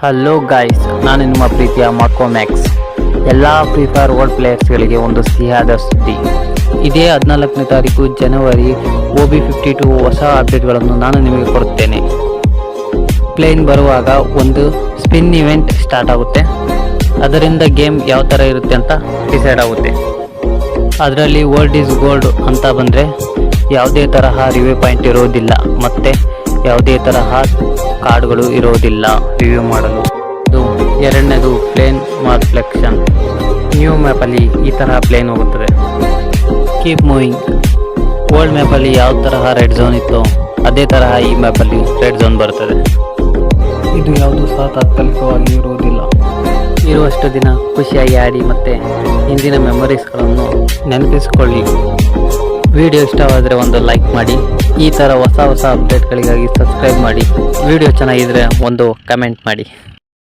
Hello guys, ನಾನು ನಿಮ್ಮ ಪ್ರೀತಿಯ ಮಾರ್ಕೋ ಮ್ಯಾಕ್ಸ್. ಎಲ್ಲ ಫ್ರೀ ಫೈರ್ ವರ್ಲ್ಡ್ ಪ್ಲೇಯರ್ಸ್ಗಳಿಗೆ ಒಂದು ಸಿಹಿಯಾದ ಸುದ್ದಿ. ಇದೇ 14ನೇ ತಾರೀಕು ಜನವರಿ OB52 ಹೊಸ ಅಪ್ಡೇಟ್ಗಳನ್ನು ನಾನು ನಿಮಗೆ ಕೊಡುತ್ತೇನೆ. ಪ್ಲೇನ್ ಬರುವಾಗ ಒಂದು ಸ್ಪಿನ್ ಇವೆಂಟ್ ಸ್ಟಾರ್ಟ್ ಆಗುತ್ತೆ. ಅದರಿಂದ ಗೇಮ್ ಯಾವ ಥರ ಇರುತ್ತೆ ಅಂತ ಡಿಸೈಡ್ ಆಗುತ್ತೆ. ಅದರಲ್ಲಿ ವರ್ಲ್ಡ್ ಈಸ್ ಗೋಲ್ಡ್ ಅಂತ ಬಂದರೆ ಯಾವುದೇ ತರಹ ರಿವ್ಯೂ ಪಾಯಿಂಟ್ ಇರೋದಿಲ್ಲ ಮತ್ತು ಯಾವುದೇ ತರಹ ಕಾರ್ಡ್ಗಳು ಇರೋದಿಲ್ಲ ರಿವ್ಯೂ ಮಾಡಲು. ಎರಡನೇದು ಪ್ಲೇನ್ ಮಾರ್ಫ್ಲೆಕ್ಷನ್. ನ್ಯೂ ಮ್ಯಾಪಲ್ಲಿ ಈ ತರಹ ಪ್ಲೇನ್ ಹೋಗುತ್ತದೆ. Keep moving. ಓಲ್ಡ್ ಮ್ಯಾಪಲ್ಲಿ ಯಾವ ತರಹ ರೆಡ್ ಝೋನ್ ಇತ್ತು ಅದೇ ತರಹ ಈ ಮ್ಯಾಪಲ್ಲಿ ರೆಡ್ ಝೋನ್ ಬರ್ತದೆ. ಇದು ಯಾವುದು ಸಹ ತಾತ್ಕಾಲಿಕವಾಗಿ ಇರುವುದಿಲ್ಲ. ಇರುವಷ್ಟು ದಿನ ಖುಷಿಯಾಗಿ ಆಡಿ ಮತ್ತು ಹಿಂದಿನ ಮೆಮೊರೀಸ್ಗಳನ್ನು ನೆನಪಿಸಿಕೊಳ್ಳಿ. ವಿಡಿಯೋ ಇಷ್ಟವಾದರೆ ಒಂದು ಲೈಕ್ ಮಾಡಿ. ಈ ಥರ ಹೊಸ ಅಪ್ಡೇಟ್ಗಳಿಗಾಗಿ ಸಬ್ಸ್ಕ್ರೈಬ್ ಮಾಡಿ. ವಿಡಿಯೋ ಚೆನ್ನಾಗಿದ್ದರೆ ಒಂದು ಕಮೆಂಟ್ ಮಾಡಿ.